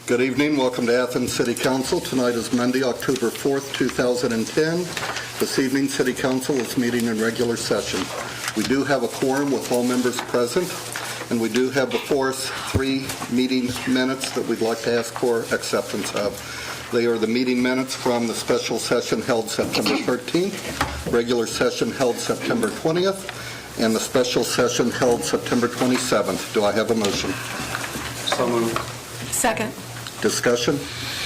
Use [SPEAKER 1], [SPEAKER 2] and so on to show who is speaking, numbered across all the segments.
[SPEAKER 1] Good evening. Welcome to Athens City Council. Tonight is Monday, October 4th, 2010. This evening, City Council is meeting in regular session. We do have a quorum with all members present, and we do have before us 3 meeting minutes that we'd like to ask for acceptance of. They are the meeting minutes from the special session held September 13th, regular session held September 20th, and the special session held September 27th. Do I have a motion?
[SPEAKER 2] So moved.
[SPEAKER 3] Second.
[SPEAKER 1] Discussion?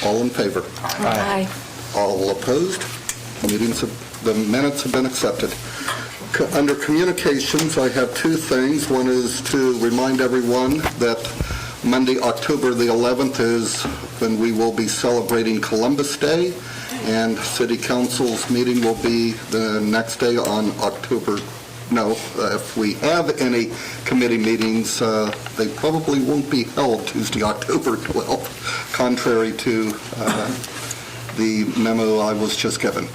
[SPEAKER 1] All in favor?
[SPEAKER 3] Aye.
[SPEAKER 1] All opposed? The minutes have been accepted. Under communications, I have 2 things. One is to remind everyone that Monday, October the 11th is when we will be celebrating Columbus Day, and City Council's meeting will be the next day on if we have any committee meetings, they probably won't be held Tuesday, October 12th, contrary to the memo I was just given.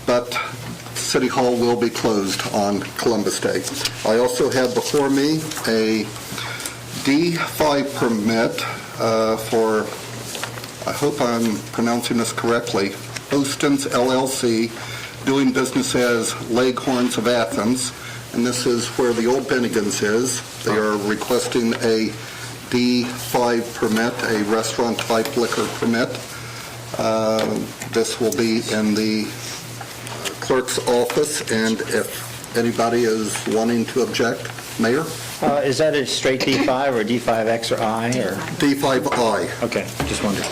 [SPEAKER 1] But City Hall will be closed on Columbus Day. I also have before me a D5 permit for, I hope I'm pronouncing this correctly, Hostens LLC, doing business as Leghorns of Athens, and this is where the old Bennigan's is. They are requesting a D5 permit, a restaurant-type liquor permit. This will be in the clerk's office, and if anybody is wanting to object, Mayor?
[SPEAKER 2] Is that a straight D5 or D5X or I? Or?
[SPEAKER 1] D5I.
[SPEAKER 2] Okay, just wondered.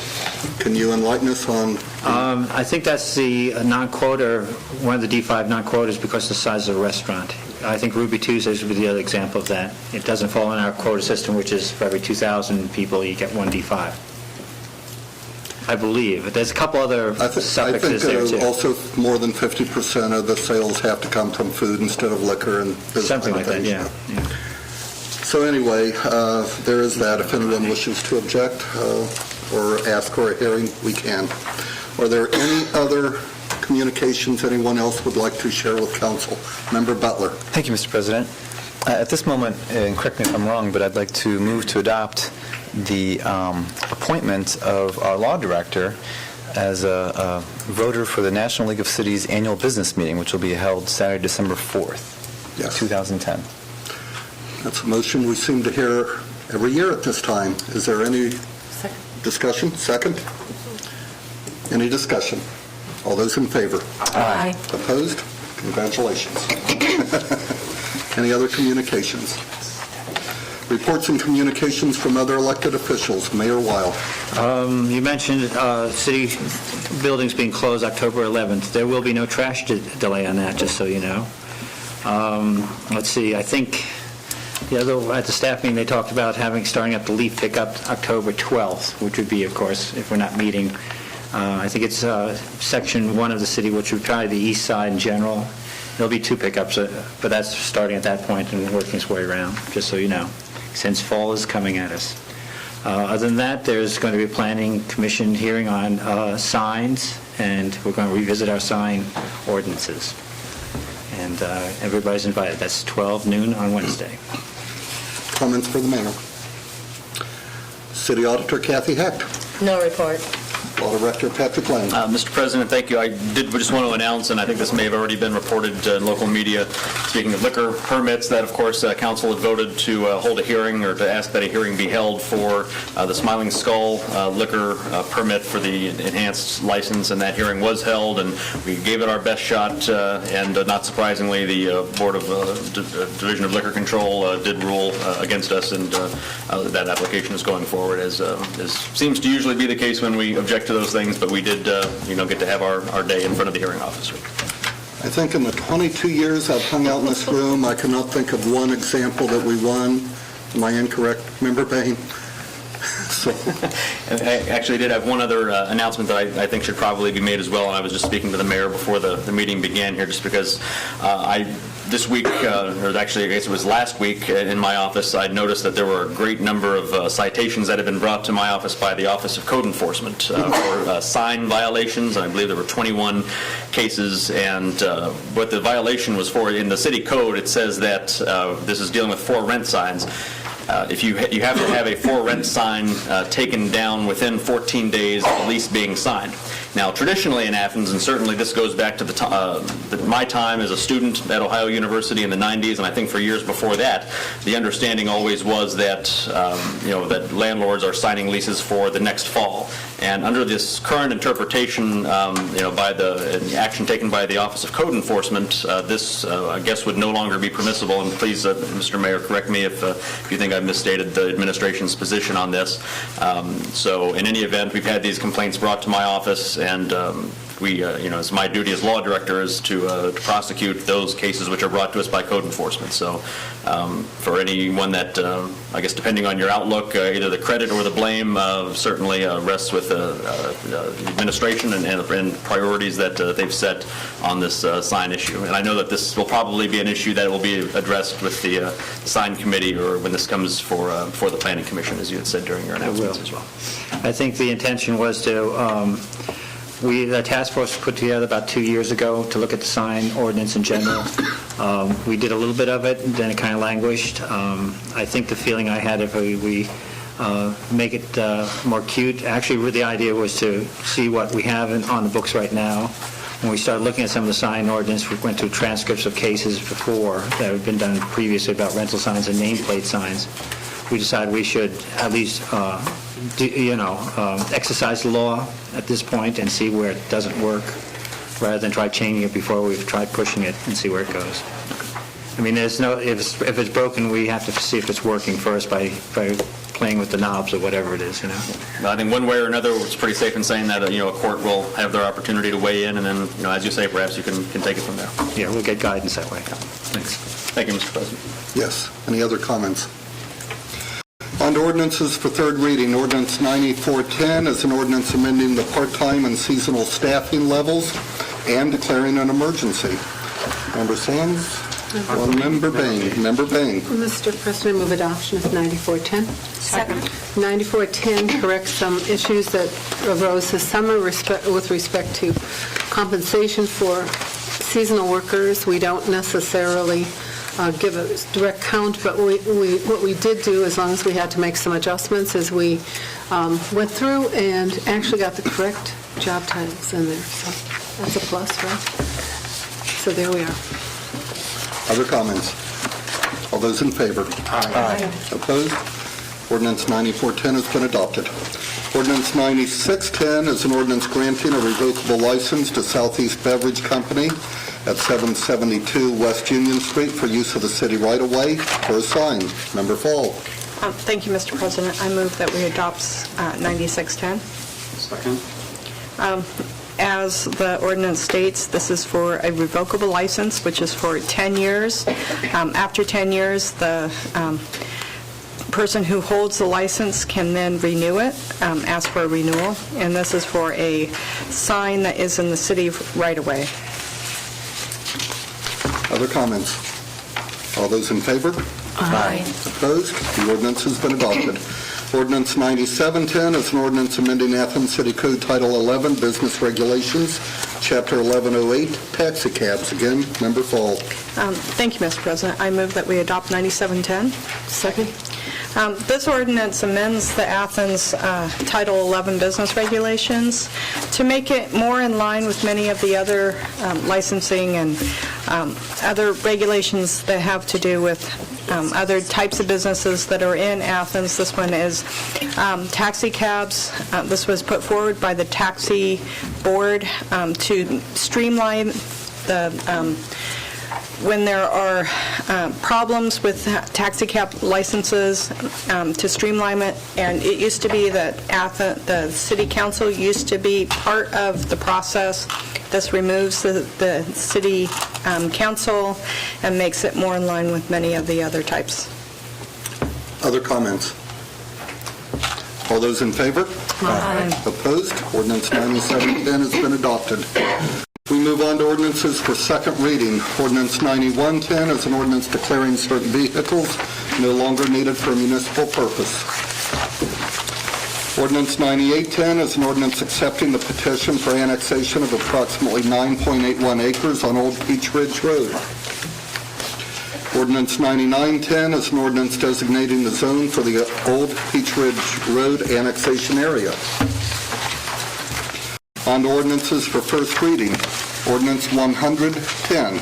[SPEAKER 1] Can you enlighten us on?
[SPEAKER 2] I think that's the non-quota, one of the D5 non-quotas because of the size of the restaurant. I think Ruby Tuesdays would be the other example of that. It doesn't fall in our quota system, which is for every 2,000 people, you get 1 D5. I believe. There's a couple other suffixes there, too.
[SPEAKER 1] I think also more than 50% of the sales have to come from food instead of liquor. And
[SPEAKER 2] something like that, yeah.
[SPEAKER 1] So anyway, there is that. If anyone wishes to object or ask for a hearing, we can. Are there any other communications anyone else would like to share with council? Member Butler.
[SPEAKER 4] Thank you, Mr. President. At this moment, and correct me if I'm wrong, but I'd like to move to adopt the appointment of our law director as a voter for the National League of Cities annual business meeting, which will be held Saturday, December 4th, 2010.
[SPEAKER 1] That's a motion we seem to hear every year at this time. Is there any discussion? Second? Any discussion? All those in favor?
[SPEAKER 3] Aye.
[SPEAKER 1] Opposed? Congratulations. Any other communications? Reports and communications from other elected officials. Mayor Weil.
[SPEAKER 2] You mentioned city buildings being closed October 11th. There will be no trash delay on that, just so you know. Let's see, I think at the staff meeting they talked about starting up the leaf pickup October 12th, which would be, of course, if we're not meeting. I think it's section 1 of the city, which would probably the east side in general. There'll be 2 pickups, but that's starting at that point and working its way around, just so you know, since fall is coming at us. Other than that, there's going to be a planning commission hearing on signs, and we're going to revisit our sign ordinances. And everybody's invited. That's 12 noon on Wednesday.
[SPEAKER 1] Comments for the mayor? City Auditor Kathy Hecht.
[SPEAKER 3] No report.
[SPEAKER 1] Law Director Patrick Lane.
[SPEAKER 5] Mr. President, thank you. I did just want to announce, and I think this may have already been reported in local media, speaking of liquor permits, that, of course, Council had voted to hold a hearing or to ask that a hearing be held for the Smiling Skull liquor permit for the enhanced license, and that hearing was held, and we gave it our best shot, and not surprisingly, the Board of Division of Liquor Control did rule against us, and that application is going forward, as seems to usually be the case when we object to those things, but we did, get to have our day in front of the hearing officer.
[SPEAKER 1] I think in the 22 years I've hung out in this room, I cannot think of one example that we won. Am I incorrect, Member Bain?
[SPEAKER 5] I actually did have one other announcement that I think should probably be made as well, and I was just speaking to the mayor before the meeting began here, just because this week, or actually I guess it was last week in my office, I noticed that there were a great number of citations that had been brought to my office by the Office of Code Enforcement for sign violations, and I believe there were 21 cases, and what the violation was for in the city code, it says that this is dealing with for rent signs. if you have to have a for rent sign taken down within 14 days of the lease being signed. Now, traditionally in Athens, and certainly this goes back to my time as a student at Ohio University in the 90s, and I think for years before that, the understanding always was that that landlords are signing leases for the next fall. And under this current interpretation, by the action taken by the Office of Code Enforcement, this, I guess, would no longer be permissible. And please, Mr. Mayor, correct me if you think I've misstated the administration's position on this. So, in any event, we've had these complaints brought to my office, and we, it's my duty as law director is to prosecute those cases which are brought to us by code enforcement. So, for anyone that, I guess, depending on your outlook, either the credit or the blame certainly rests with the administration and priorities that they've set on this sign issue. And I know that this will probably be an issue that will be addressed with the sign committee or when this comes for the planning commission, as you had said during your announcements as well.
[SPEAKER 2] I think the intention was to, the task force was put together about 2 years ago to look at the sign ordinance in general. We did a little bit of it, and then it kind of languished. I think the feeling I had if we make it more cute, actually the idea was to see what we have on the books right now. When we started looking at some of the sign ordinance, we went through transcripts of cases before that had been done previously about rental signs and nameplate signs. We decided we should at least exercise the law at this point and see where it doesn't work, rather than try changing it before we've tried pushing it and see where it goes. I mean, there's no, if it's broken, we have to see if it's working first by playing with the knobs or whatever it is,
[SPEAKER 5] I think one way or another, it's pretty safe in saying that a court will have their opportunity to weigh in, and then, as you say, perhaps you can take it from there.
[SPEAKER 2] Yeah, we'll get guidance that way.
[SPEAKER 5] Thanks. Thank you, Mr. President.
[SPEAKER 1] Yes. Any other comments? On to ordinances for third reading. Ordinance 9410 is an ordinance amending the part-time and seasonal staffing levels and declaring an emergency. Member Sands? Or Member Bain? Member Bain.
[SPEAKER 6] Mr. President, move adoption of 9410.
[SPEAKER 3] Second.
[SPEAKER 6] 9410 corrects some issues that arose this summer with respect to compensation for seasonal workers. We don't necessarily give a direct count, but what we did do, as long as we had to make some adjustments, is we went through and actually got the correct job titles in there. So that's a plus, right? So there we are.
[SPEAKER 1] Other comments? All those in favor?
[SPEAKER 3] Aye.
[SPEAKER 1] Opposed? Ordinance 9410 has been adopted. Ordinance 9610 is an ordinance granting a revocable license to Southeast Beverage Company at 772 West Union Street for use of the city right-of-way for a sign. Member Fall.
[SPEAKER 7] Thank you, Mr. President. I move that we adopt 9610.
[SPEAKER 1] Second.
[SPEAKER 7] As the ordinance states, this is for a revocable license, which is for 10 years. After 10 years, the person who holds the license can then renew it, ask for a renewal, and this is for a sign that is in the city right-of-way.
[SPEAKER 1] Other comments? All those in favor?
[SPEAKER 3] Aye.
[SPEAKER 1] Opposed? The ordinance has been adopted. Ordinance 9710 is an ordinance amending Athens City Code Title 11, Business Regulations, Chapter 1108, Taxi Cabs. Again, Member Fall.
[SPEAKER 7] Thank you, Mr. President. I move that we adopt 9710.
[SPEAKER 6] Second.
[SPEAKER 7] This ordinance amends the Athens Title 11 Business Regulations to make it more in line with many of the other licensing and other regulations that have to do with other types of businesses that are in Athens. This one is taxi cabs. This was put forward by the taxi board to streamline the when there are problems with taxi cab licenses, to streamline it. And it used to be that the city council used to be part of the process. This removes the city council and makes it more in line with many of the other types.
[SPEAKER 1] Other comments? All those in favor?
[SPEAKER 3] Aye.
[SPEAKER 1] Opposed? Ordinance 9710 has been adopted. We move on to ordinances for second reading. Ordinance 9110 is an ordinance declaring certain vehicles no longer needed for a municipal purpose. Ordinance 9810 is an ordinance accepting the petition for annexation of approximately 9.81 acres on Old Peach Ridge Road. Ordinance 9910 is an ordinance designating the zone for the old Peach Ridge Road annexation area. On to ordinances for first reading. Ordinance 110,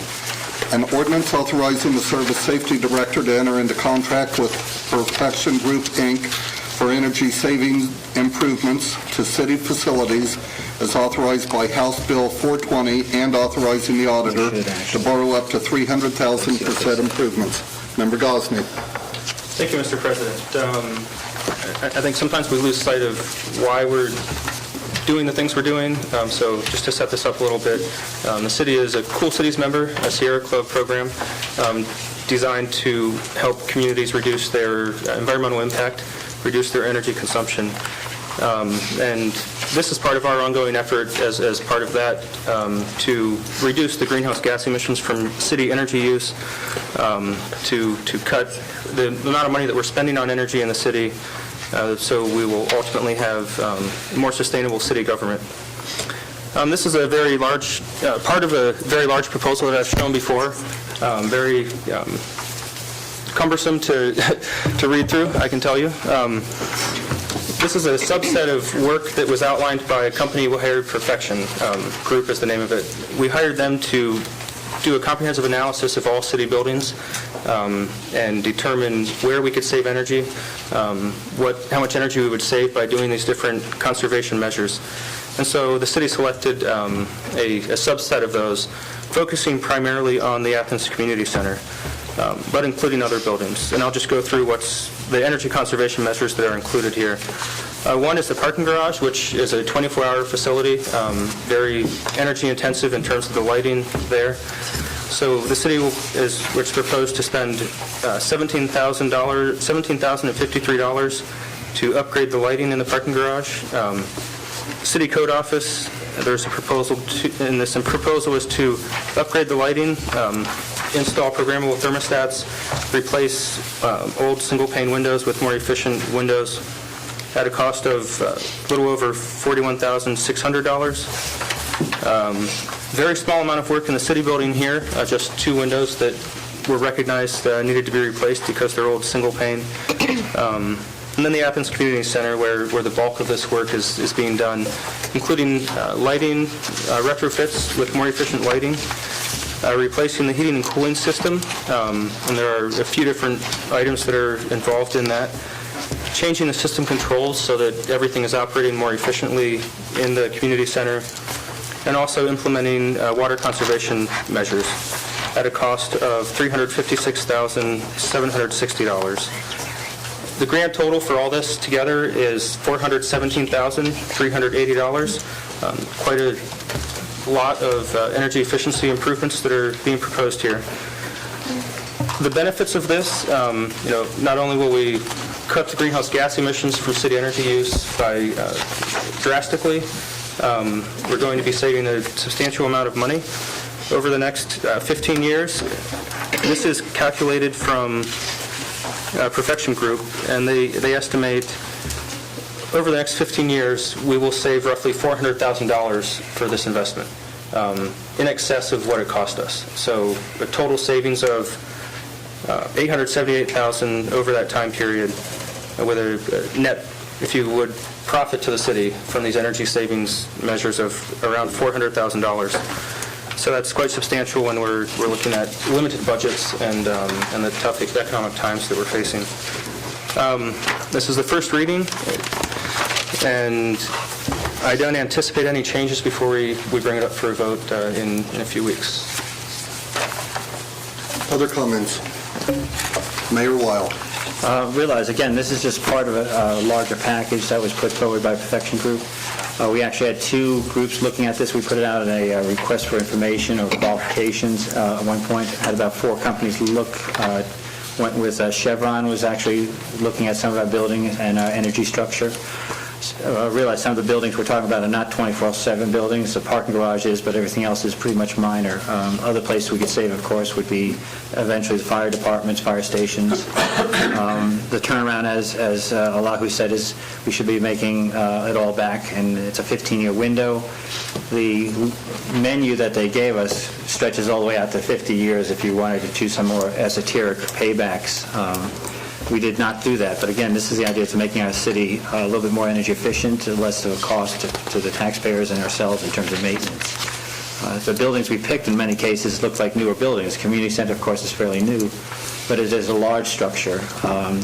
[SPEAKER 1] an ordinance authorizing the Service Safety Director to enter into contract with Perfection Group, Inc. for energy saving improvements to city facilities as authorized by House Bill 420 and authorizing the auditor to borrow up to $300,000 for said improvements. Member Gosney.
[SPEAKER 8] Thank you, Mr. President. I think sometimes we lose sight of why we're doing the things we're doing. So just to set this up a little bit, the city is a Cool Cities member, a Sierra Club program designed to help communities reduce their environmental impact, reduce their energy consumption. And this is part of our ongoing effort as part of that to reduce the greenhouse gas emissions from city energy use, to cut the amount of money that we're spending on energy in the city, so we will ultimately have more sustainable city government. This is a very large, part of a very large proposal that I've shown before, very cumbersome to read through, I can tell you. This is a subset of work that was outlined by a company we hired, Perfection Group is the name of it. We hired them to do a comprehensive analysis of all city buildings and determine where we could save energy, how much energy we would save by doing these different conservation measures. And so the city selected a subset of those, focusing primarily on the Athens Community Center, but including other buildings. And I'll just go through what's the energy conservation measures that are included here. One is the parking garage, which is a 24-hour facility, very energy intensive in terms of the lighting there. So the city is proposed to spend $17,053 to upgrade the lighting in the parking garage. City Code Office, there's a proposal and this proposal is to upgrade the lighting, install programmable thermostats, replace old single-pane windows with more efficient windows at a cost of a little over $41,600. Very small amount of work in the city building here, just 2 windows that were recognized needed to be replaced because they're old single-pane. And then the Athens Community Center, where the bulk of this work is being done, including lighting, retrofits with more efficient lighting, replacing the heating and cooling system, and there are a few different items that are involved in that, changing the system controls so that everything is operating more efficiently in the community center, and also implementing water conservation measures at a cost of $356,760. The grand total for all this together is $417,380. Quite a lot of energy efficiency improvements that are being proposed here. The benefits of this, not only will we cut the greenhouse gas emissions from city energy use by drastically, we're going to be saving a substantial amount of money over the next 15 years. This is calculated from Perfection Group, and they estimate over the next 15 years we will save roughly $400,000 for this investment, in excess of what it cost us. So a total savings of $878,000 over that time period, with a net, if you would, profit to the city from these energy savings measures of around $400,000. So that's quite substantial when we're looking at limited budgets and the tough economic times that we're facing. This is the first reading, and I don't anticipate any changes before we bring it up for a vote in a few weeks.
[SPEAKER 1] Other comments? Mayor Weil.
[SPEAKER 2] Realize, again, this is just part of a larger package that was put forward by Perfection Group. We actually had 2 groups looking at this. We put it out in a request for information or qualifications at one point. Had about 4 companies look. Went with Chevron was actually looking at some of our building and our energy structure. realize some of the buildings we're talking about are not 24/7 buildings. The parking garage is, but everything else is pretty much minor. Other places we could save, of course, would be eventually the fire departments, fire stations. The turnaround, as Allahu said, is we should be making it all back, and it's a 15-year window. The menu that they gave us stretches all the way out to 50 years if you wanted to choose some more esoteric paybacks. We did not do that, but again, this is the idea to making our city a little bit more energy efficient, less of a cost to the taxpayers and ourselves in terms of maintenance. The buildings we picked in many cases look like newer buildings. Community center, of course, is fairly new, but it is a large structure.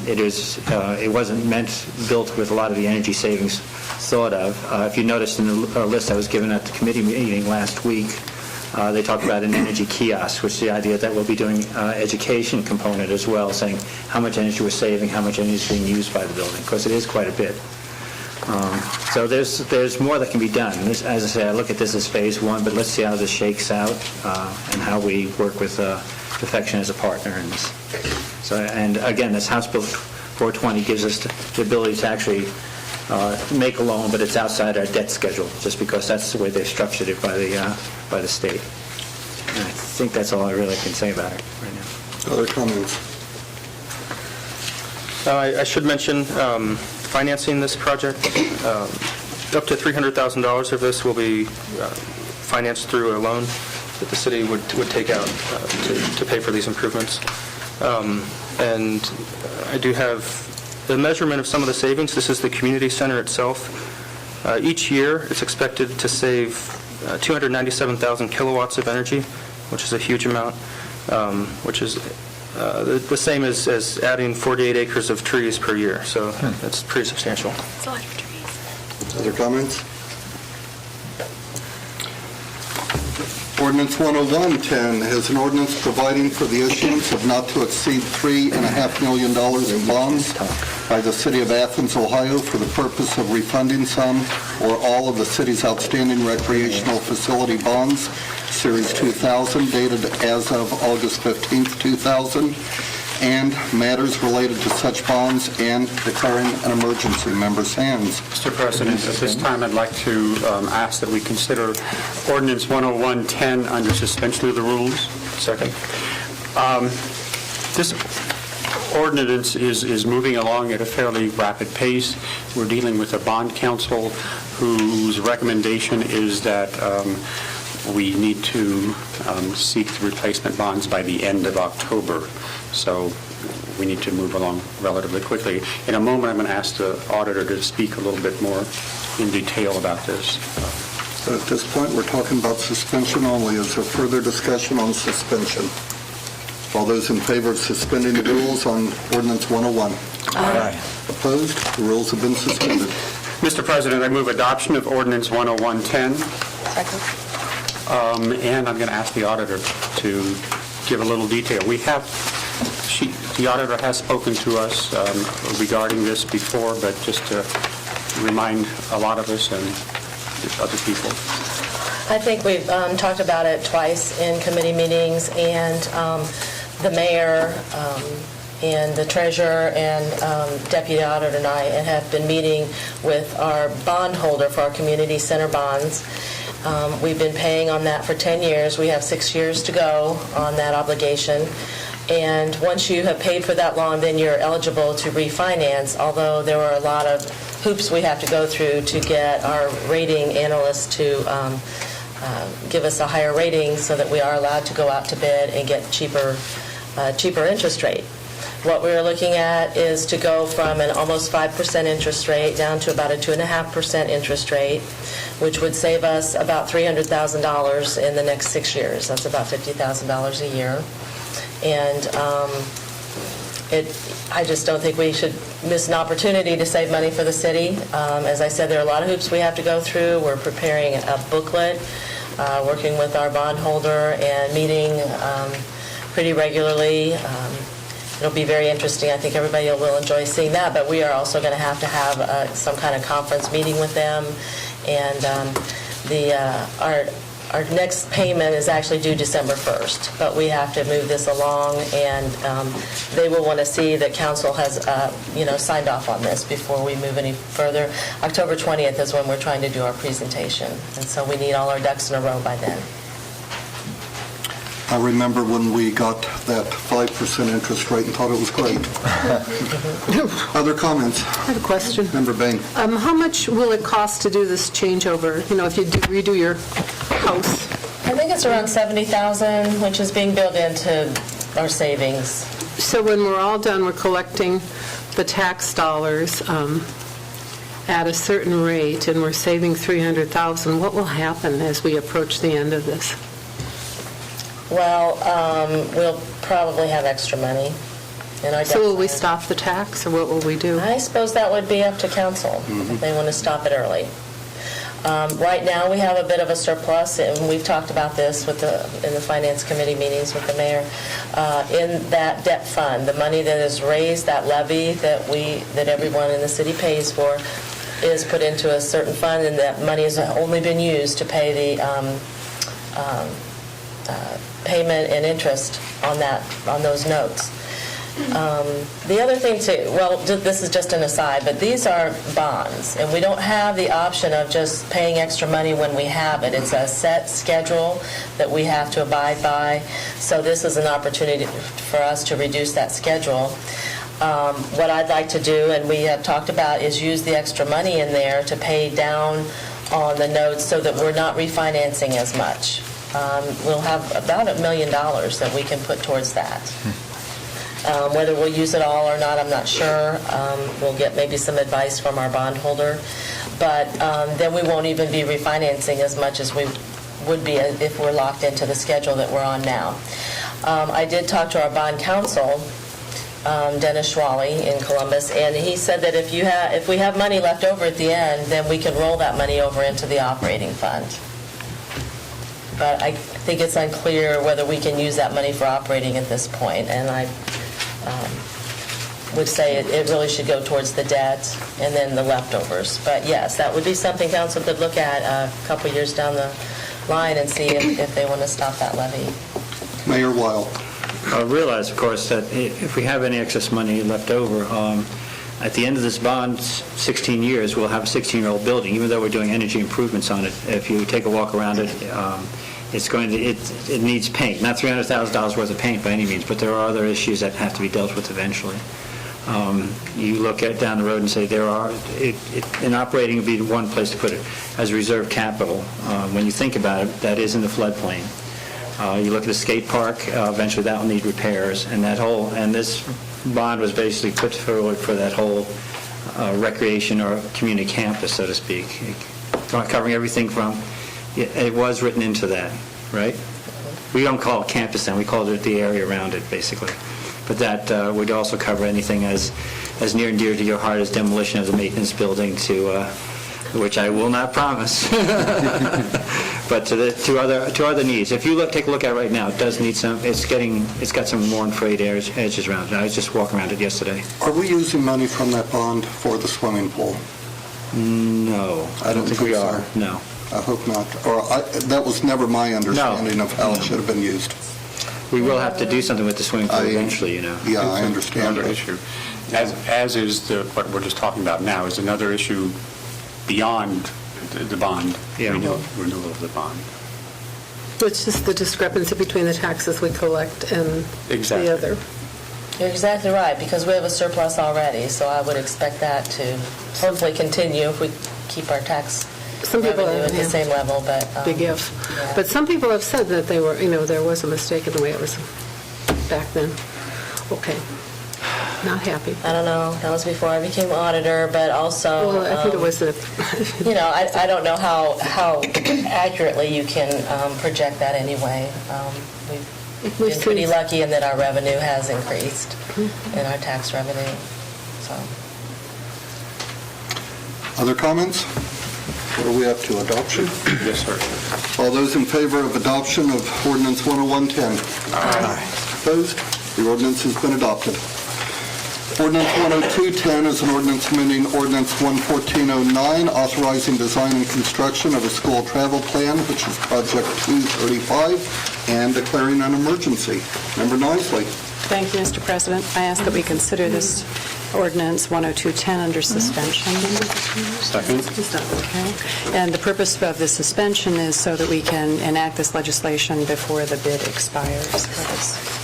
[SPEAKER 2] It wasn't built with a lot of the energy savings thought of. If you noticed in the list I was given at the committee meeting last week, they talked about an energy kiosk, which is the idea that we'll be doing education component as well, saying how much energy we're saving, how much energy is being used by the building, because it is quite a bit. So there's more that can be done. As I say, I look at this as phase one, but let's see how this shakes out and how we work with Perfection as a partner in this. So, and again, this House Bill 420 gives us the ability to actually make a loan, but it's outside our debt schedule, just because that's the way they've structured it by the state. And I think that's all I really can say about it right now.
[SPEAKER 1] Other comments?
[SPEAKER 8] I should mention financing this project. Up to $300,000 of this will be financed through a loan that the city would take out to pay for these improvements. And I do have the measurement of some of the savings. This is the community center itself. Each year, it's expected to save 297,000 kilowatts of energy, which is a huge amount, which is the same as adding 48 acres of trees per year. So that's pretty substantial.
[SPEAKER 3] It's a lot of trees.
[SPEAKER 1] Other comments? Ordinance 10110 is an ordinance providing for the issuance of not to exceed $3.5 million in bonds by the City of Athens, Ohio, for the purpose of refunding some or all of the city's outstanding recreational facility bonds, Series 2000, dated as of August 15th, 2000, and matters related to such bonds, and declaring an emergency. Members' hands.
[SPEAKER 9] Mr. President, at this time, I'd like to ask that we consider Ordinance 10110 under suspension of the rules.
[SPEAKER 8] Second.
[SPEAKER 9] This ordinance is moving along at a fairly rapid pace. We're dealing with a bond council whose recommendation is that we need to seek the replacement bonds by the end of October. So we need to move along relatively quickly. In a moment, I'm going to ask the auditor to speak a little bit more in detail about this.
[SPEAKER 1] So at this point, we're talking about suspension only. Is there further discussion on suspension? All those in favor of suspending the rules on Ordinance 101?
[SPEAKER 4] Aye.
[SPEAKER 1] Opposed? The rules have been suspended.
[SPEAKER 9] Mr. President, I move adoption of Ordinance 10110. And I'm going to ask the auditor to give a little detail. The auditor has spoken to us regarding this before, but just to remind a lot of us and other people.
[SPEAKER 10] I think we've talked about it twice in committee meetings, and the mayor and the treasurer and deputy auditor and I have been meeting with our bondholder for our community center bonds. We've been paying on that for 10 years. We have 6 years to go on that obligation. And once you have paid for that long, then you're eligible to refinance, although there were a lot of hoops we have to go through to get our rating analysts to give us a higher rating so that we are allowed to go out to bid and get cheaper interest rate. What we're looking at is to go from an almost 5% interest rate down to about a 2.5% interest rate, which would save us about $300,000 in the next 6 years. That's about $50,000 a year. And I just don't think we should miss an opportunity to save money for the city. As I said, there are a lot of hoops we have to go through. We're preparing a booklet, working with our bondholder and meeting pretty regularly. It'll be very interesting. I think everybody will enjoy seeing that, but we are also going to have some kind of conference meeting with them. And our next payment is actually due December 1st, but we have to move this along, and they will want to see that council has, signed off on this before we move any further. October 20th is when we're trying to do our presentation, and so we need all our ducks in a row by then.
[SPEAKER 1] I remember when we got that 5% interest rate and thought it was great. Other comments?
[SPEAKER 6] I have a question.
[SPEAKER 1] Member Bain.
[SPEAKER 6] How much will it cost to do this changeover, if you redo your house?
[SPEAKER 10] I think it's around $70,000, which is being built into our savings.
[SPEAKER 6] So when we're all done, we're collecting the tax dollars at a certain rate, and we're saving $300,000. What will happen as we approach the end of this?
[SPEAKER 10] Well, we'll probably have extra money in our debt
[SPEAKER 6] So will we
[SPEAKER 10] fund.
[SPEAKER 6] stop the tax, or what will we do?
[SPEAKER 10] I suppose that would be up to council, if they want to stop it early. Right now, we have a bit of a surplus, and we've talked about this in the Finance Committee meetings with the mayor. In that debt fund, the money that is raised, that levy that everyone in the city pays for, is put into a certain fund, and that money has only been used to pay the payment and interest on those notes. The other thing too, well, this is just an aside, but these are bonds, and we don't have the option of just paying extra money when we have it. It's a set schedule that we have to abide by, so this is an opportunity for us to reduce that schedule. What I'd like to do, and we have talked about, is use the extra money in there to pay down on the notes so that we're not refinancing as much. We'll have about $1 million that we can put towards that. Whether we'll use it all or not, I'm not sure. We'll get maybe some advice from our bondholder. But then we won't even be refinancing as much as we would be if we're locked into the schedule that we're on now. I did talk to our bond counsel, Dennis Schwally in Columbus, and he said that if we have money left over at the end, then we can roll that money over into the operating fund. But I think it's unclear whether we can use that money for operating at this point, and I would say it really should go towards the debt and then the leftovers. But yes, that would be something council could look at a couple years down the line and see if they want to stop that levy.
[SPEAKER 1] Mayor Weil.
[SPEAKER 2] Realize, of course, that if we have any excess money left over, at the end of this bond, 16 years, we'll have a 16-year-old building, even though we're doing energy improvements on it. If you take a walk around it, it needs paint. Not $300,000 worth of paint by any means, but there are other issues that have to be dealt with eventually. You look at down the road and say in operating would be one place to put it, as reserve capital. When you think about it, that is in the floodplain. You look at the skate park, eventually that will need repairs, and this bond was basically put forward for that whole recreation or community campus, so to speak, covering everything from, it was written into that, right? We don't call it campus then, we called it the area around it, basically. But that would also cover anything as near and dear to your heart as demolition of the maintenance building to, which I will not promise, but to other needs. If you take a look at it right now, it does need it's got some worn frayed edges around it. I was just walking around it yesterday.
[SPEAKER 1] Are we using money from that bond for the swimming pool?
[SPEAKER 2] No, I don't think we
[SPEAKER 1] so.
[SPEAKER 2] are. No.
[SPEAKER 1] I hope not. That was never my understanding of how it should have been used.
[SPEAKER 2] We will have to do something with the swimming pool eventually,
[SPEAKER 1] Yeah, I understand.
[SPEAKER 9] Another issue, as is what we're just talking about now, is another issue beyond the bond, renewal of the bond.
[SPEAKER 6] It's just the discrepancy between the taxes we collect and
[SPEAKER 9] Exactly.
[SPEAKER 6] the other.
[SPEAKER 10] You're exactly right, because we have a surplus already, so I would expect that to hopefully continue if we keep our tax
[SPEAKER 6] Some people
[SPEAKER 10] revenue at the
[SPEAKER 6] yeah.
[SPEAKER 10] same level, but...
[SPEAKER 6] Big if.
[SPEAKER 10] yeah.
[SPEAKER 6] But some people have said that there was a mistake in the way it was back then. Okay. Not happy.
[SPEAKER 10] I don't know, that was before I became auditor, but also...
[SPEAKER 6] Well, I think it was
[SPEAKER 10] I don't know how accurately you can project that anyway. We've been pretty lucky in that our revenue has increased in our tax revenue, so...
[SPEAKER 1] Other comments? What are we up to, adoption?
[SPEAKER 9] Yes, sir.
[SPEAKER 1] All those in favor of adoption of ordinance 10110? Aye. Opposed? The ordinance has been adopted. Ordinance 10210 is an ordinance amending Ordinance 11409, authorizing design and construction of a school travel plan, which is Project 235, and declaring an emergency. Member Nisley.
[SPEAKER 3] Thank you, Mr. President. I ask that we consider this ordinance 10210 under suspension.
[SPEAKER 9] Second.
[SPEAKER 3] Okay. And the purpose of the suspension is so that we can enact this legislation before the bid expires for this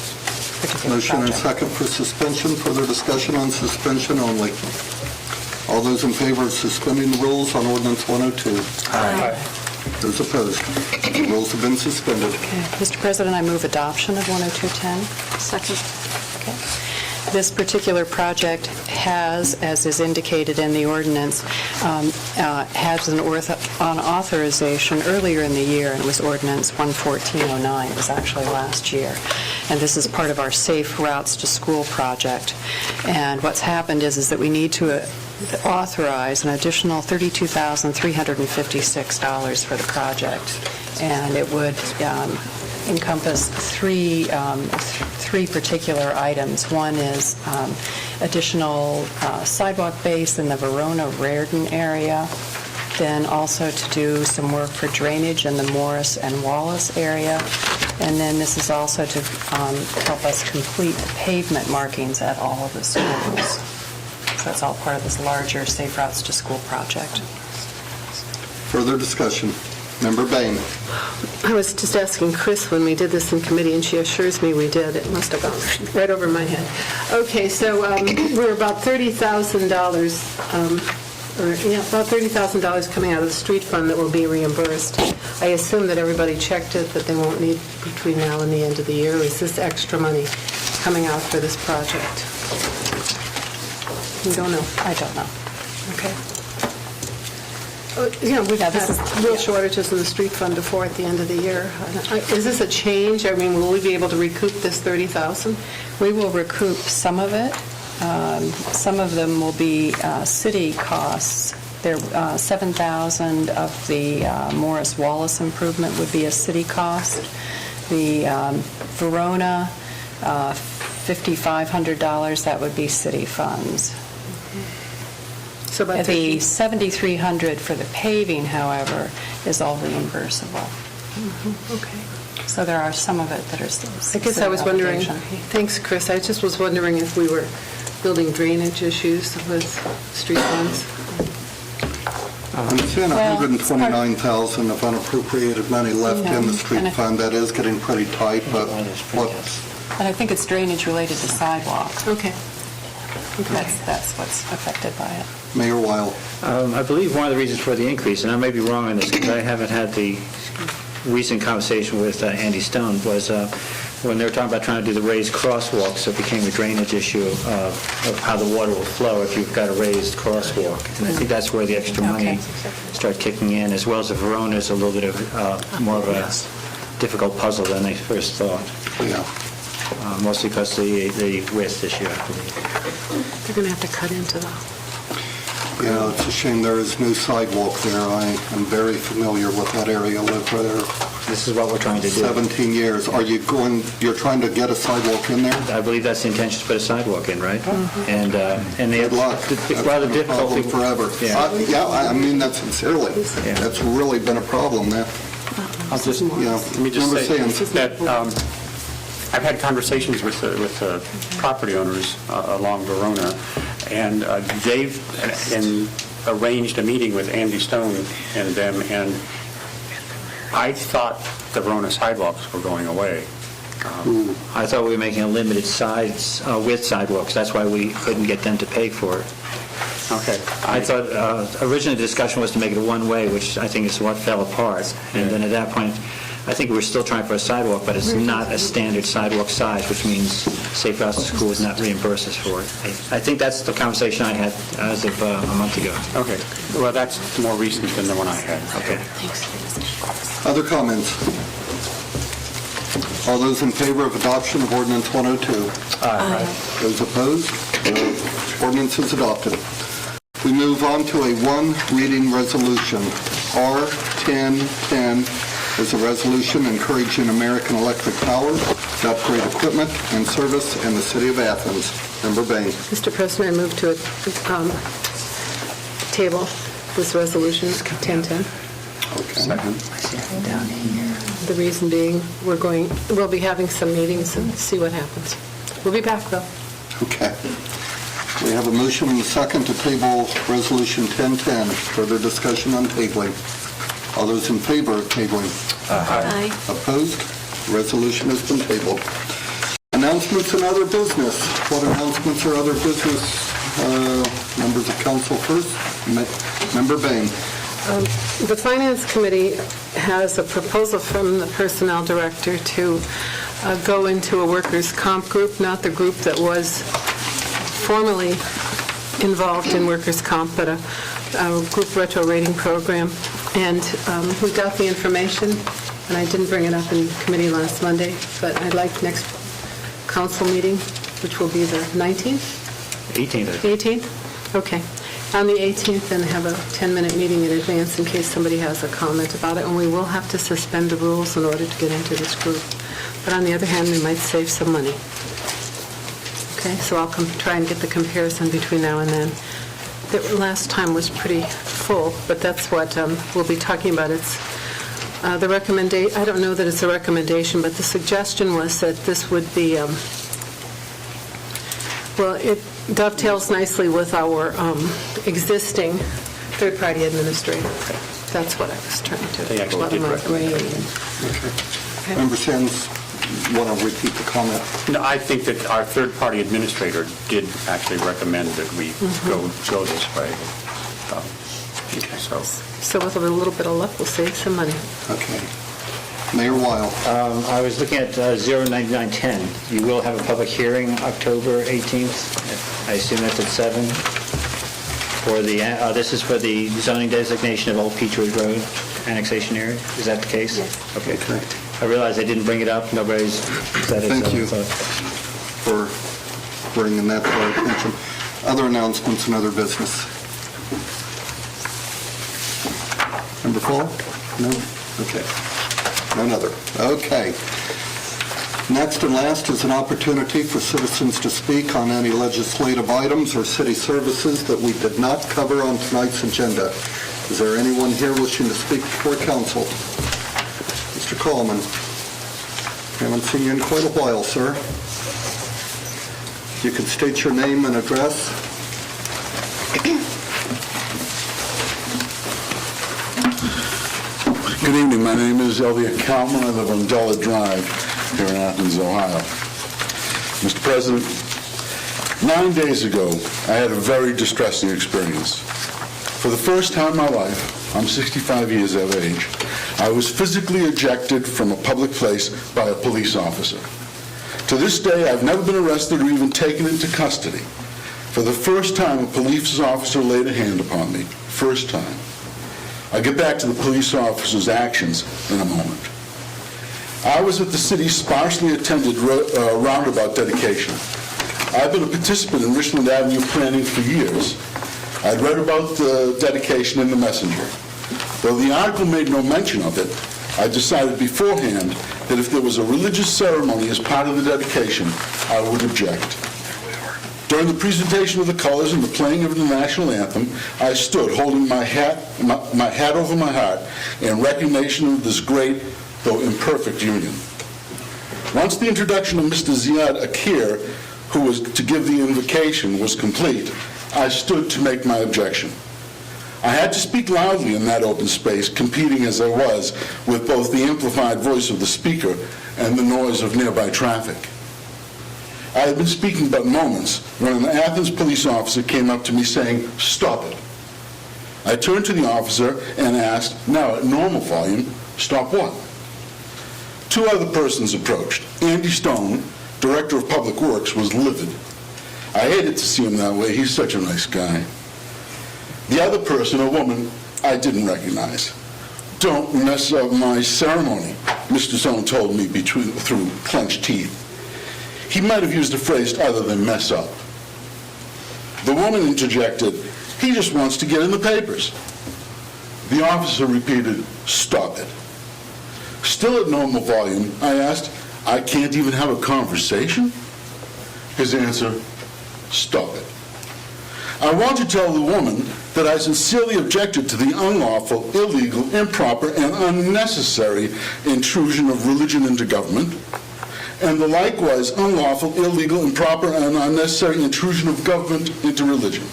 [SPEAKER 3] particular
[SPEAKER 1] Motion and
[SPEAKER 3] project.
[SPEAKER 1] second for suspension. Further discussion on suspension only. All those in favor of suspending the rules on ordinance 102?
[SPEAKER 3] Aye.
[SPEAKER 1] Those opposed? The rules have been suspended.
[SPEAKER 3] Okay. Mr. President, I move adoption of 10210. Second. Okay. This particular project has, as is indicated in the ordinance, has an authorization earlier in the year, and it was ordinance 11409. It was actually last year. And this is part of our Safe Routes to School project. And what's happened is that we need to authorize an additional $32,356 for the project. And it would encompass three particular items. One is additional sidewalk base in the Verona-Raritan area, then also to do some work for drainage in the Morris and Wallace area, and then this is also to help us complete the pavement markings at all of the schools. So that's all part of this larger Safe Routes to School project.
[SPEAKER 1] Further discussion. Member Bain.
[SPEAKER 6] I was just asking Chris when we did this in committee, and she assures me we did. It must have gone right over my head. Okay, so we're about $30,000, about $30,000 coming out of the street fund that will be reimbursed. I assume that everybody checked it, that they won't need between now and the end of the year. Is this extra money coming out for this project? You don't know?
[SPEAKER 3] I don't know.
[SPEAKER 6] Okay. We've had real shortages in the street fund before at the end of the year. Is this a change? I mean, will we be able to recoup this $30,000?
[SPEAKER 3] We will recoup some of it. Some of them will be city costs. There, $7,000 of the Morris Wallace improvement would be a city cost. The Verona, $5,500, that would be city funds.
[SPEAKER 6] So about
[SPEAKER 3] The $7,300 for the paving, however, is all reimbursable.
[SPEAKER 6] Okay.
[SPEAKER 3] So there are some of it that are still.
[SPEAKER 6] I guess I was wondering, thanks, Chris, I just was wondering if we were building drainage issues with street funds.
[SPEAKER 1] I'm seeing $129,000 of unappropriated money left in the street fund. That is getting pretty tight, but
[SPEAKER 3] And I think it's drainage related to sidewalk.
[SPEAKER 6] Okay.
[SPEAKER 3] That's what's affected by it.
[SPEAKER 1] Mayor Weil.
[SPEAKER 2] I believe one of the reasons for the increase, and I may be wrong on this because I haven't had the recent conversation with Andy Stone, was when they were talking about trying to do the raised crosswalks, it became a drainage issue of how the water will flow if you've got a raised crosswalk. And I think that's where the extra money started kicking in, as well as the Verona is a little bit of more of a difficult puzzle than they first thought.
[SPEAKER 1] Yeah.
[SPEAKER 2] Mostly because of the width issue, I believe.
[SPEAKER 6] They're going to have to cut into the...
[SPEAKER 1] Yeah, it's a shame there is no sidewalk there. I am very familiar with that area. I lived there
[SPEAKER 2] This is what we're trying to do.
[SPEAKER 1] 17 years. You're trying to get a sidewalk in there?
[SPEAKER 2] I believe that's the intention, to put a sidewalk in, right? And the
[SPEAKER 1] Good luck.
[SPEAKER 2] it's rather
[SPEAKER 1] That's been a problem
[SPEAKER 2] difficult.
[SPEAKER 1] forever. I mean that sincerely.
[SPEAKER 2] Yeah.
[SPEAKER 1] That's really been a problem there.
[SPEAKER 9] I'll just,
[SPEAKER 1] Yeah.
[SPEAKER 9] let me just
[SPEAKER 1] Member
[SPEAKER 9] say
[SPEAKER 1] Sands.
[SPEAKER 9] that I've had conversations with the property owners along Verona, and they've arranged a meeting with Andy Stone and them, and I thought the Verona sidewalks were going away.
[SPEAKER 2] I thought we were making a limited width sidewalks. That's why we couldn't get them to pay for it.
[SPEAKER 9] Okay.
[SPEAKER 2] I thought originally the discussion was to make it a one-way, which I think is what fell apart. And then at that point, I think we were still trying for a sidewalk, but it's not a standard sidewalk size, which means Safe Routes to School would not reimburse us for it. I think that's the conversation I had as of a month ago.
[SPEAKER 9] Okay. Well, that's more recent than the one I had.
[SPEAKER 2] Okay.
[SPEAKER 1] Other comments? All those in favor of adoption of ordinance 102? Aye. Those opposed? Ordinance is adopted. We move on to a one-reading resolution. R1010 is a resolution encouraging American Electric Power to upgrade equipment and service in the city of Athens. Member Bain.
[SPEAKER 6] Mr. President, I move to table this resolution 1010. The reason being, we'll be having some meetings and see what happens. We'll be back, though.
[SPEAKER 1] Okay. We have a motion and a second to table Resolution 1010. Further discussion on tabling. All those in favor of tabling?
[SPEAKER 6] Aye.
[SPEAKER 1] Opposed? Resolution has been tabled. Announcements and other business. What announcements or other business? Members of council first. Member Bain.
[SPEAKER 6] The Finance Committee has a proposal from the Personnel Director to go into a workers' comp group, not the group that was formerly involved in workers' comp, but a group retro rating program. And we got the information, and I didn't bring it up in committee last Monday, but I'd like next council meeting, which will be the 19th?
[SPEAKER 2] 18th.
[SPEAKER 6] 18th? Okay. On the 18th, then have a 10-minute meeting in advance in case somebody has a comment about it, and we will have to suspend the rules in order to get into this group. But on the other hand, we might save some money. Okay, so I'll try and get the comparison between now and then. The last time was pretty full, but that's what we'll be talking about. It's the recommendation. I don't know that it's a recommendation, but the suggestion was that this would be, well, it dovetails nicely with our existing third-party administrator. That's what I was trying to.
[SPEAKER 9] They actually did recommend
[SPEAKER 1] Okay. Member Sands, want to repeat the comment?
[SPEAKER 9] No, I think that our third-party administrator did actually recommend that we go this way.
[SPEAKER 6] So with a little bit of luck, we'll save some money.
[SPEAKER 1] Okay. Mayor Weil.
[SPEAKER 2] I was looking at 09910. You will have a public hearing October 18th. I assume that's at 7. This is for the zoning designation of Old Peachwood Road annexation area. Is that the case?
[SPEAKER 6] Yes.
[SPEAKER 2] Okay. I realize I didn't bring it up. Nobody's said it.
[SPEAKER 1] Thank
[SPEAKER 2] so
[SPEAKER 1] you
[SPEAKER 2] I thought-
[SPEAKER 1] for bringing that to our attention. Other announcements and other business. Member Fall? No? Okay. None other. Okay. Next and last is an opportunity for citizens to speak on any legislative items or city services that we did not cover on tonight's agenda. Is there anyone here wishing to speak before council? Mr. Coleman. Haven't seen you in quite a while, sir. You can state your name and address.
[SPEAKER 11] Good evening. My name is Elliot Kalman. I live on Della Drive here in Athens, Ohio. Mr. President, 9 days ago, I had a very distressing experience. For the first time in my life, I'm 65 years of age, I was physically ejected from a public place by a police officer. To this day, I've never been arrested or even taken into custody. For the first time, a police officer laid a hand upon me. First time. I'll get back to the police officer's actions in a moment. I was at the city's sparsely attended roundabout dedication. I've been a participant in Richland Avenue planning for years. I'd read about the dedication in the Messenger. Though the article made no mention of it, I decided beforehand that if there was a religious ceremony as part of the dedication, I would object. During the presentation of the colors and the playing of the national anthem, I stood holding my hat over my heart in recognition of this great, though imperfect, union. Once the introduction of Mr. Ziad Akir, who was to give the invocation, was complete, I stood to make my objection. I had to speak loudly in that open space, competing as I was with both the amplified voice of the speaker and the noise of nearby traffic. I had been speaking but moments when an Athens police officer came up to me saying, "Stop it." I turned to the officer and asked, now at normal volume, "Stop what?" Two other persons approached. Andy Stone, Director of Public Works, was livid. I hated to see him that way. He's such a nice guy. The other person, a woman, I didn't recognize. "Don't mess up my ceremony," Mr. Stone told me through clenched teeth. He might have used a phrase other than mess up. The woman interjected, "He just wants to get in the papers." The officer repeated, "Stop it." Still at normal volume, I asked, "I can't even have a conversation?" His answer, Stop it. I want to tell the woman that I sincerely objected to the unlawful, illegal, improper, and unnecessary intrusion of religion into government, and the likewise unlawful, illegal, improper, and unnecessary intrusion of government into religion.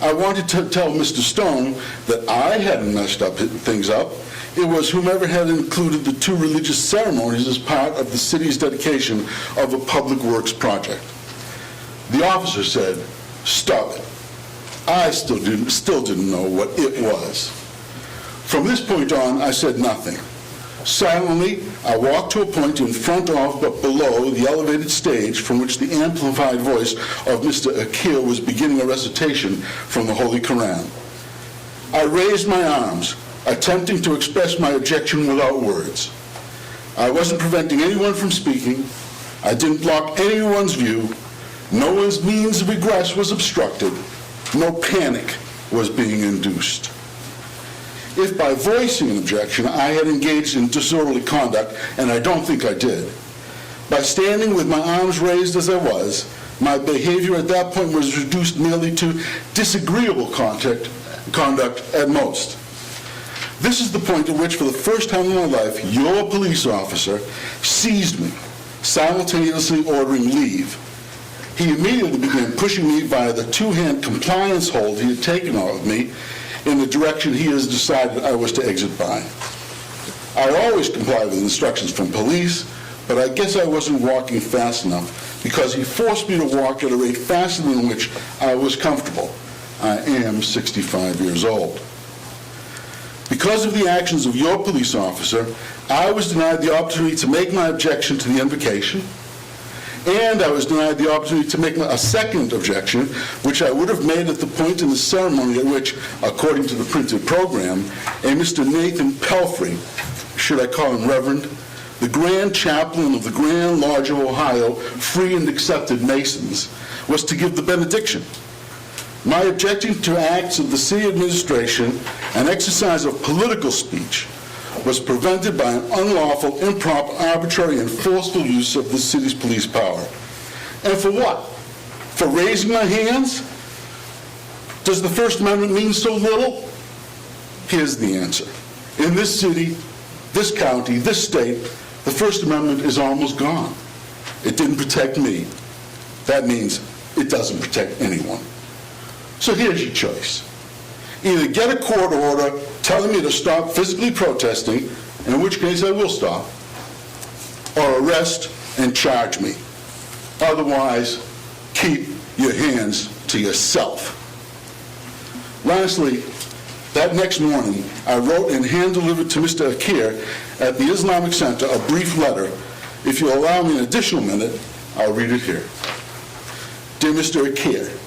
[SPEAKER 11] I wanted to tell Mr. Stone that I hadn't messed things up. It was whomever had included the 2 religious ceremonies as part of the city's dedication of a public works project. The officer said, "Stop it." I still didn't know what it was. From this point on, I said nothing. Silently, I walked to a point in front of, but below, the elevated stage from which the amplified voice of Mr. Akir was beginning a recitation from the Holy Quran. I raised my arms, attempting to express my objection without words. I wasn't preventing anyone from speaking. I didn't block anyone's view. No one's means of egress was obstructed. No panic was being induced. If by voicing an objection I had engaged in disorderly conduct, and I don't think I did, by standing with my arms raised as I was, my behavior at that point was reduced merely to disagreeable conduct at most. This is the point at which, for the first time in my life, your police officer seized me, simultaneously ordering leave. He immediately began pushing me via the 2-hand compliance hold he had taken of me in the direction he has decided I was to exit by. I always comply with instructions from police, but I guess I wasn't walking fast enough because he forced me to walk at a rate faster than which I was comfortable. I am 65 years old. Because of the actions of your police officer, I was denied the opportunity to make my objection to the invocation, and I was denied the opportunity to make a second objection, which I would have made at the point in the ceremony at which, according to the printed program, a Mr. Nathan Pelfrey, should I call him Reverend, the Grand Chaplain of the Grand Lodge of Ohio, Free and Accepted Masons, was to give the benediction. My objecting to acts of the city administration and exercise of political speech was prevented by an unlawful, improper, arbitrary, and forceful use of the city's police power. And for what? For raising my hands? Does the First Amendment mean so little? Here's the answer. In this city, this county, this state, the First Amendment is almost gone. It didn't protect me. That means it doesn't protect anyone. So here's your choice. Either get a court order telling me to stop physically protesting, in which case I will stop, or arrest and charge me. Otherwise, keep your hands to yourself. Lastly, that next morning, I wrote and hand-delivered to Mr. Akir at the Islamic Center a brief letter. If you'll allow me an additional minute, I'll read it here. Dear Mr. Akir,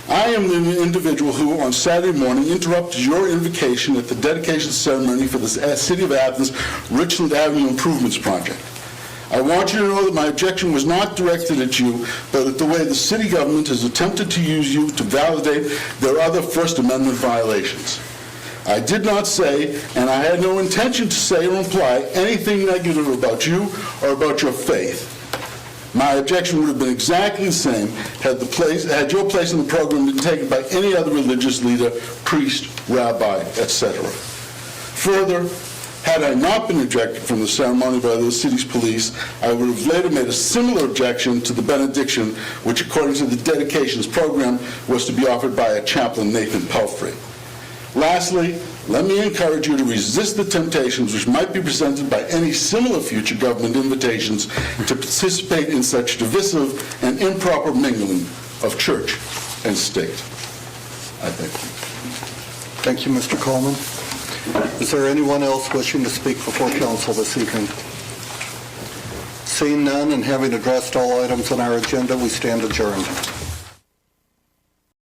[SPEAKER 11] I am the individual who, on Saturday morning, interrupted your invocation at the dedication ceremony for the City of Athens Richland Avenue Improvements Project. I want you to know that my objection was not directed at you, but at the way the city government has attempted to use you to validate their other First Amendment violations. I did not say, and I had no intention to say or imply anything negative about you or about your faith. My objection would have been exactly the same had your place in the program been taken by any other religious leader, priest, rabbi, etc. Further, had I not been ejected from the ceremony by the city's police, I would have later made a similar objection to the benediction, which, according to the dedications program, was to be offered by a chaplain, Nathan Pelfrey. Lastly, let me encourage you to resist the temptations which might be presented by any similar future government invitations to participate in such divisive and improper mingling of church and state. I thank you.
[SPEAKER 1] Thank you, Mr. Coleman. Is there anyone else wishing to speak before council this evening? Seeing none and having addressed all items on our agenda, we stand adjourned.